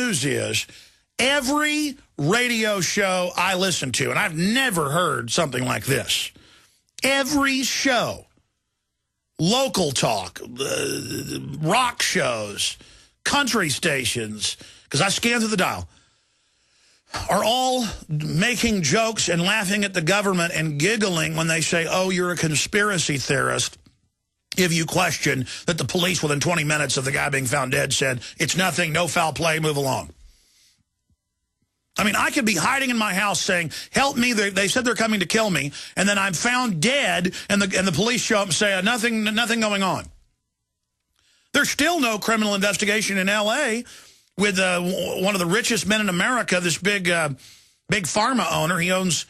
news is every radio show I listen to, and I've never heard something like this, every show, local talk, rock shows, country stations, because I scan through the dial, are all making jokes and laughing at the government and giggling when they say, oh, you're a conspiracy theorist, if you question that the police within 20 minutes of the guy being found dead said, it's nothing, no foul play, move along. I mean, I could be hiding in my house saying, help me, they said they're coming to kill me, and then I'm found dead, and the police show up and say, nothing going on. There's still no criminal investigation in L.A., with one of the richest men in America, this big pharma owner. He owns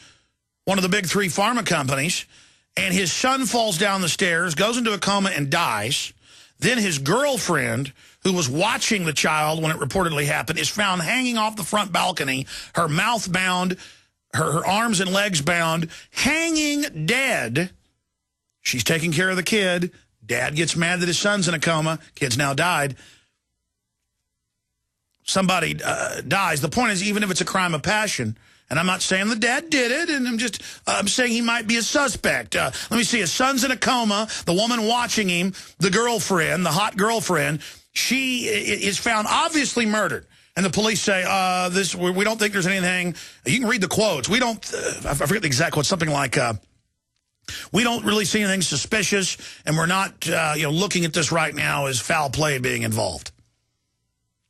one of the big 3 pharma companies. And his son falls down the stairs, goes into a coma, and dies. Then his girlfriend, who was watching the child when it reportedly happened, is found hanging off the front balcony, her mouth bound, her arms and legs bound, hanging dead. She's taking care of the kid. Dad gets mad that his son's in a coma. Kid's now died. Somebody dies. The point is, even if it's a crime of passion, and I'm not saying the dad did it, and I'm saying he might be a suspect. Let me see, his son's in a coma, the woman watching him, the girlfriend, the hot girlfriend, she is found obviously murdered. And the police say, we don't think there's anything. You can read the quotes. We don't, I forget the exact quote, something like, we don't really see anything suspicious, and we're not looking at this right now as foul play being involved.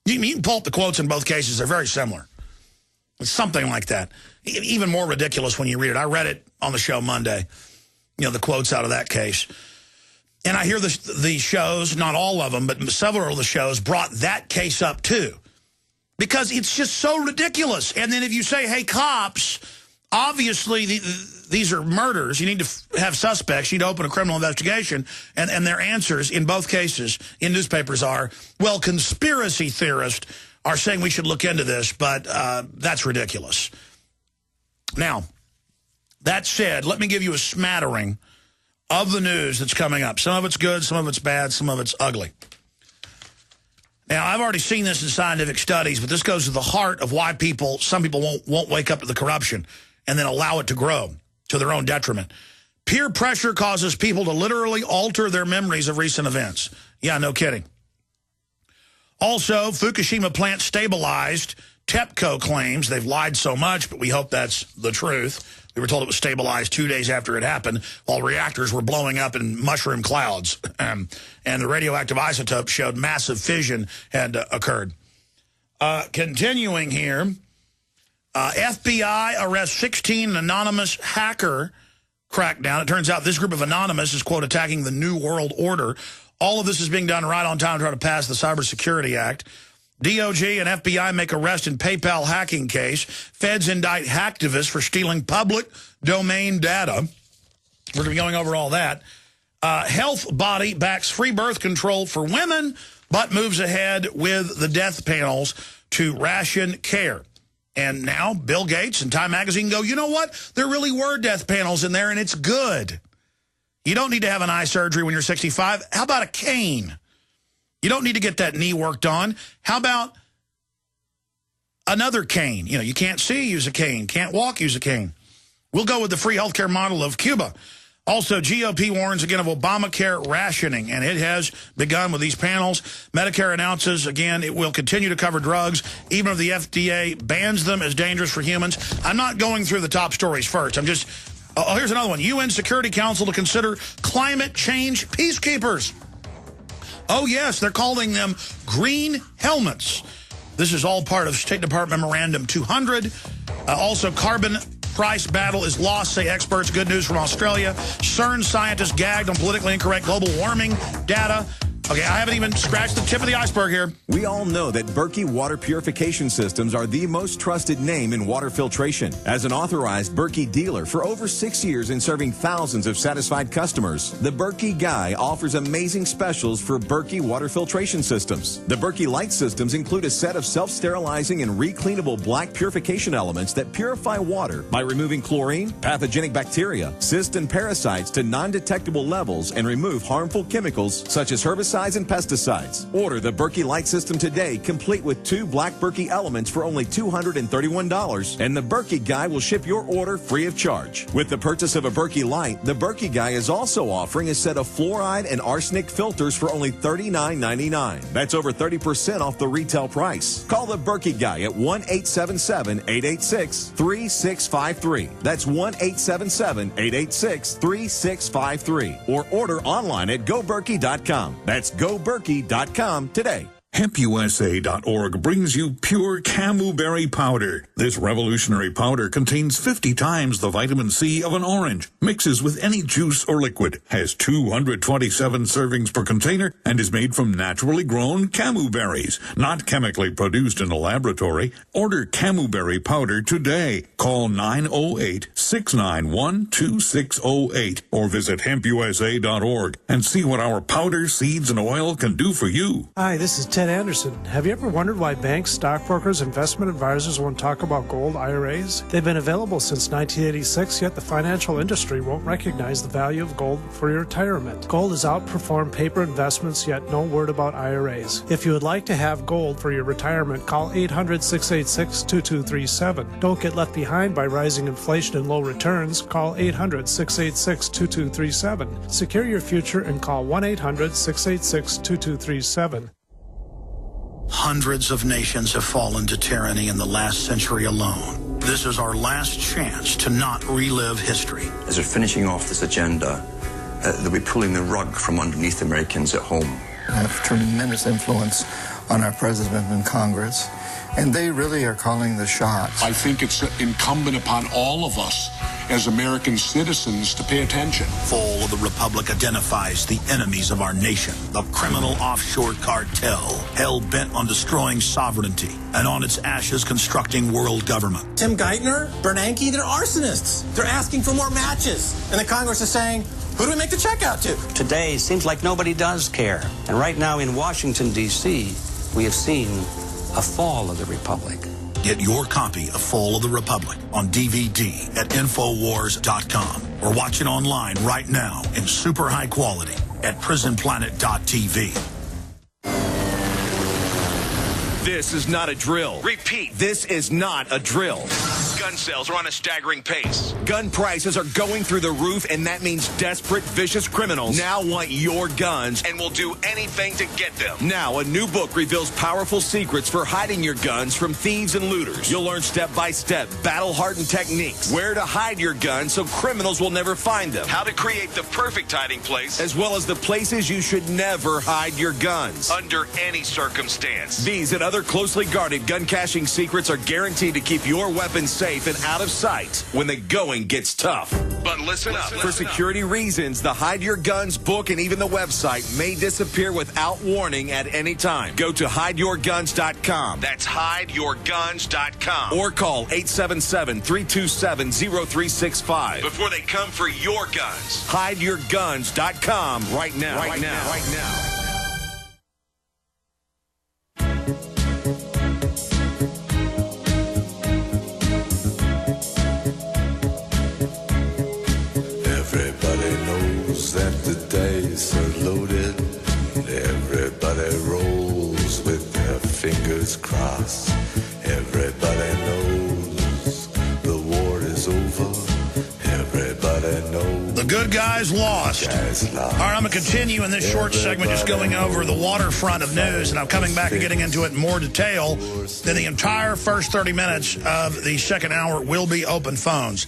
You can pull up the quotes in both cases. They're very similar. It's something like that. Even more ridiculous when you read it. I read it on the show Monday, the quotes out of that case. And I hear the shows, not all of them, but several of the shows brought that case up too. Because it's just so ridiculous. And then if you say, hey, cops, obviously these are murders. You need to have suspects. You need to open a criminal investigation. And their answers in both cases in newspapers are, well, conspiracy theorists are saying we should look into this, but that's ridiculous. Now, that said, let me give you a smattering of the news that's coming up. Some of it's good, some of it's bad, some of it's ugly. Now, I've already seen this in scientific studies, but this goes to the heart of why some people won't wake up to the corruption and then allow it to grow to their own detriment. Peer pressure causes people to literally alter their memories of recent events. Yeah, no kidding. Also, Fukushima plant stabilized. TEPCO claims they've lied so much, but we hope that's the truth. We were told it was stabilized 2 days after it happened while reactors were blowing up in mushroom clouds. And the radioactive isotope showed massive fission had occurred. Continuing here, FBI arrests 16 anonymous hacker crackdown. It turns out this group of anonymous is, quote, attacking the New World Order. All of this is being done right on time to try to pass the Cybersecurity Act. DOJ and FBI make arrest in PayPal hacking case. Feds indict hacktivists for stealing public domain data. We're going to be going over all that. Health body backs free birth control for women, but moves ahead with the death panels to ration care. And now Bill Gates and Time Magazine go, you know what? There really were death panels in there, and it's good. You don't need to have an eye surgery when you're 65. How about a cane? You don't need to get that knee worked on. How about another cane? You can't see, use a cane. Can't walk, use a cane. We'll go with the free healthcare model of Cuba. Also, GOP warns again of Obamacare rationing, and it has begun with these panels. Medicare announces, again, it will continue to cover drugs, even if the FDA bans them as dangerous for humans. I'm not going through the top stories first. I'm just, here's another one. UN Security Council to consider climate change peacekeepers. Oh, yes, they're calling them green helmets. This is all part of State Department Memorandum 200. Also, carbon price battle is lost, say experts. Good news from Australia. CERN scientists gagged on politically incorrect global warming data. Okay, I haven't even scratched the tip of the iceberg here. We all know that Berkey water purification systems are the most trusted name in water filtration. As an authorized Berkey dealer for over 6 years and serving thousands of satisfied customers, the Berkey Guy offers amazing specials for Berkey water filtration systems. The Berkey Light systems include a set of self-sterilizing and recleanable black purification elements that purify water by removing chlorine, pathogenic bacteria, cysts, and parasites to non-detectable levels and remove harmful chemicals such as herbicides, herbicides and pesticides. Order the Berkey Light System today, complete with 2 black Berkey elements for only $231, and the Berkey Guy will ship your order free of charge. With the purchase of a Berkey Light, the Berkey Guy is also offering a set of fluoride and arsenic filters for only $39.99. That's over 30% off the retail price. Call the Berkey Guy at 1-877-886-3653. That's 1-877-886-3653. Or order online at GoBerkey.com. That's GoBerkey.com today. HempUSA.org brings you pure camu-berry powder. This revolutionary powder contains 50 times the vitamin C of an orange, mixes with any juice or liquid, has 227 servings per container, and is made from naturally grown camu berries, not chemically produced in a laboratory. Order camu-berry powder today. Call 908-691-2608 or visit HempUSA.org and see what our powder, seeds, and oil can do for you. Hi, this is Ted Anderson. Have you ever wondered why banks, stockbrokers, investment advisors won't talk about gold IRAs? They've been available since 1986, yet the financial industry won't recognize the value of gold for your retirement. Gold has outperformed paper investments, yet no word about IRAs. If you would like to have gold for your retirement, call 800-686-2237. Don't get left behind by rising inflation and low returns. Call 800-686-2237. Secure your future and call 1-800-686-2237. Hundreds of nations have fallen to tyranny in the last century alone. This is our last chance to not relive history. As we're finishing off this agenda, they'll be pulling the rug from underneath Americans at home. I have tremendous influence on our president and Congress, and they really are calling the shots. I think it's incumbent upon all of us as American citizens to pay attention. Fall of the Republic identifies the enemies of our nation, the criminal offshore cartel, hell-bent on destroying sovereignty, and on its ashes constructing world government. Tim Geithner, Bernanke, they're arsonists. They're asking for more matches. And the Congress is saying, who do we make the check out to? Today, it seems like nobody does care. And right now in Washington, D.C., we have seen a fall of the Republic. Get your copy of Fall of the Republic on DVD at Infowars.com or watch it online right now in super high quality at PrisonPlanet.tv. This is not a drill. Repeat. This is not a drill. Gun sales are on a staggering pace. Gun prices are going through the roof, and that means desperate, vicious criminals now want your guns and will do anything to get them. Now, a new book reveals powerful secrets for hiding your guns from thieves and looters. You'll learn step-by-step, battle-hardened techniques, where to hide your guns so criminals will never find them, how to create the perfect hiding place, as well as the places you should never hide your guns. Under any circumstance. These and other closely guarded gun caching secrets are guaranteed to keep your weapons safe and out of sight when the going gets tough. But listen up. For security reasons, the Hide Your Guns book and even the website may disappear without warning at any time. Go to hideyourguns.com. That's hideyourguns.com. Or call 877-327-0365. Before they come for your guns. Hideyourguns.com right now. Right now. That the dice are loaded, everybody rolls with their fingers crossed. Everybody knows the war is over. Everybody knows the good guys lost. All right, I'm going to continue in this short segment just going over the waterfront of news, and I'm coming back and getting into it in more detail. Then the entire first 30 minutes of the second hour will be open phones.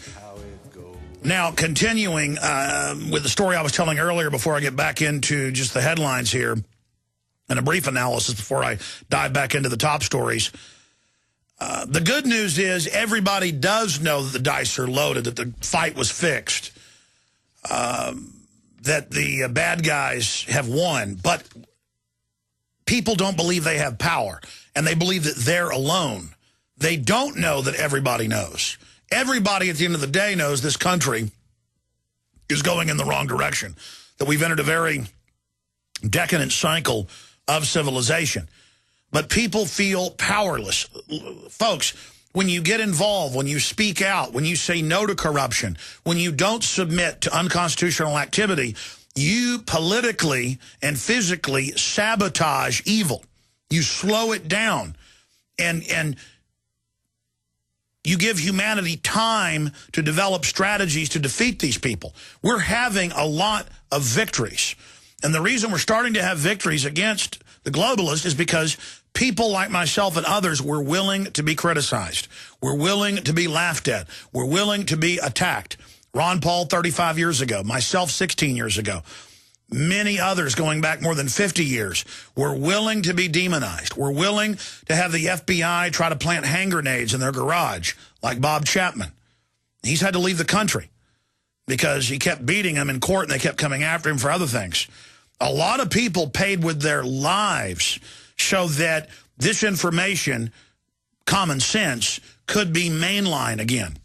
Now, continuing with the story I was telling earlier before I get back into just the headlines here and a brief analysis before I dive back into the top stories. The good news is everybody does know that the dice are loaded, that the fight was fixed, that the bad guys have won. But people don't believe they have power, and they believe that they're alone. They don't know that everybody knows. Everybody at the end of the day knows this country is going in the wrong direction, that we've entered a very decadent cycle of civilization. But people feel powerless. Folks, when you get involved, when you speak out, when you say no to corruption, when you don't submit to unconstitutional activity, You politically and physically sabotage evil. You slow it down. And you give humanity time to develop strategies to defeat these people. We're having a lot of victories. And the reason we're starting to have victories against the globalists is because people like myself and others were willing to be criticized. We're willing to be laughed at. We're willing to be attacked. Ron Paul 35 years ago, myself 16 years ago, many others going back more than 50 years were willing to be demonized. We're willing to have the FBI try to plant hand grenades in their garage, like Bob Chapman. He's had to leave the country because he kept beating them in court and they kept coming after him for other things. A lot of people paid with their lives so that this information, common sense, could be mainline again.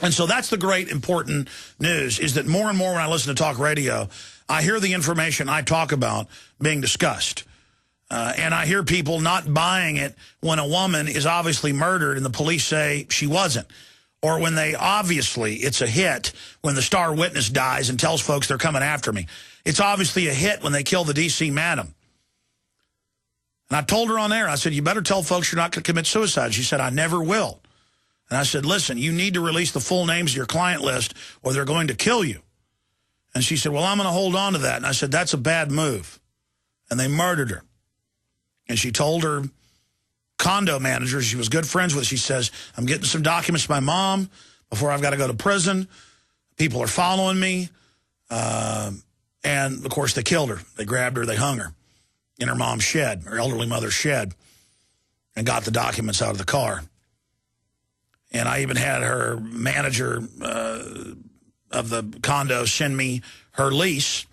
And so that's the great important news, is that more and more when I listen to talk radio, I hear the information I talk about being discussed. And I hear people not buying it when a woman is obviously murdered and the police say she wasn't. Or when they obviously, it's a hit when the star witness dies and tells folks they're coming after me. It's obviously a hit when they kill the D.C. madam. And I told her on air, I said, you better tell folks you're not going to commit suicide. She said, I never will. And I said, listen, you need to release the full names of your client list or they're going to kill you. And she said, well, I'm going to hold on to that. And I said, that's a bad move. And they murdered her. And she told her condo manager she was good friends with, she says, I'm getting some documents to my mom before I've got to go to prison. People are following me. And, of course, they killed her. They grabbed her. They hung her in her mom's shed, her elderly mother's shed, and got the documents out of the car. And I even had her manager of the condo send me her lease,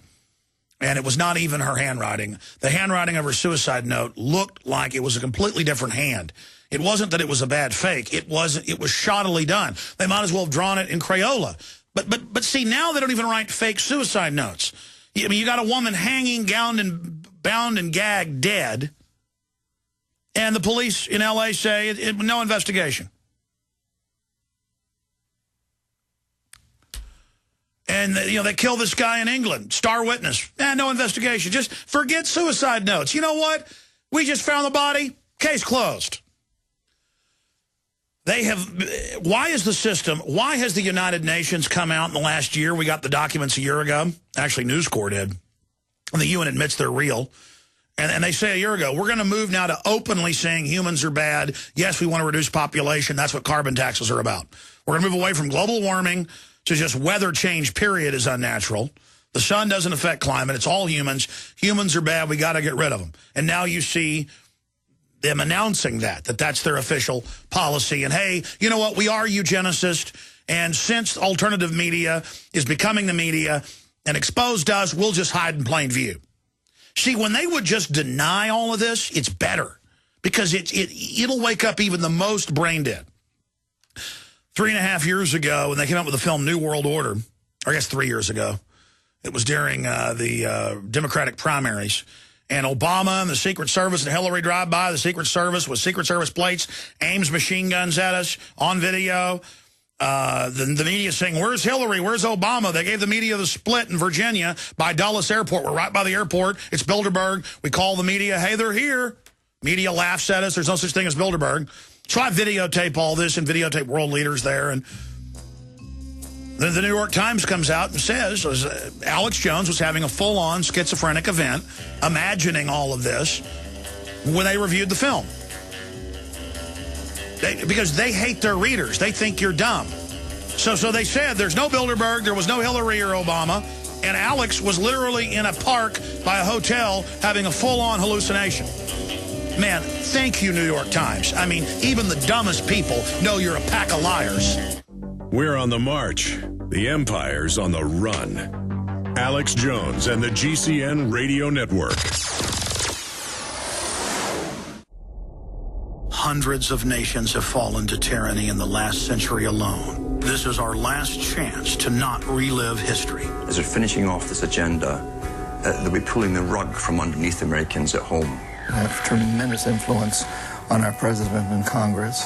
and it was not even her handwriting. The handwriting of her suicide note looked like it was a completely different hand. It wasn't that it was a bad fake. It was shoddily done. They might as well have drawn it in Crayola. But see, now they don't even write fake suicide notes. I mean, you got a woman hanging, gowned and bound and gagged, dead, and the police in L.A. say no investigation. And, they kill this guy in England, star witness. No investigation. Just forget suicide notes. You know what? We just found the body. Case closed. Why is the system, why has the United Nations come out in the last year? We got the documents a year ago. Actually, News Corps did. And the UN admits they're real. And they say a year ago, we're going to move now to openly saying humans are bad. Yes, we want to reduce population. That's what carbon taxes are about. We're going to move away from global warming to just weather change, period, is unnatural. The sun doesn't affect climate. It's all humans. Humans are bad. We got to get rid of them. And now you see them announcing that's their official policy. And, hey, you know what? We are eugenicists. And since alternative media is becoming the media and exposed us, we'll just hide in plain view. See, when they would just deny all of this, it's better. Because it'll wake up even the most brain dead. 3.5 years ago, when they came out with the film New World Order, or I guess 3 years ago, it was during the Democratic primaries, and Obama and the Secret Service and Hillary drive by the Secret Service with Secret Service plates, aims machine guns at us on video. The media saying, where's Hillary? Where's Obama? They gave the media the split in Virginia by Dulles Airport. We're right by the airport. It's Bilderberg. We call the media, hey, they're here. Media laughs at us. There's no such thing as Bilderberg. So I videotape all this and videotape world leaders there. And then the New York Times comes out and says Alex Jones was having a full-on schizophrenic event, imagining all of this when they reviewed the film. Because they hate their readers. They think you're dumb. So they said there's no Bilderberg, there was no Hillary or Obama, and Alex was literally in a park by a hotel having a full-on hallucination. Man, thank you, New York Times. I mean, even the dumbest people know you're a pack of liars. We're on the march. The empire's on the run. Alex Jones and the GCN Radio Network. Hundreds of nations have fallen to tyranny in the last century alone. This is our last chance to not relive history. As we're finishing off this agenda, they'll be pulling the rug from underneath Americans at home. Have tremendous influence on our president and Congress,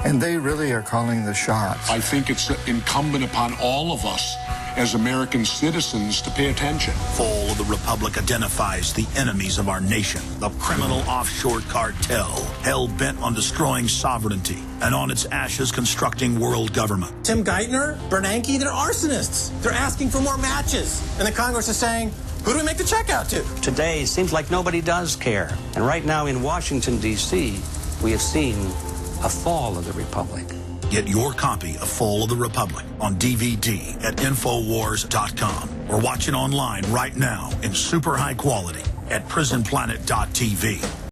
and they really are calling the shots. I think it's incumbent upon all of us as American citizens to pay attention. Fall of the Republic identifies the enemies of our nation, the criminal offshore cartel, hell-bent on destroying sovereignty, and on its ashes constructing world government. Tim Geithner, Bernanke, they're arsonists. They're asking for more matches. And the Congress is saying, who do we make the check out to? Today, it seems like nobody does care. And right now in Washington, D.C., we have seen a fall of the Republic. Get your copy of Fall of the Republic on DVD at Infowars.com or watch it online right now in super high quality at prisonplanet.tv.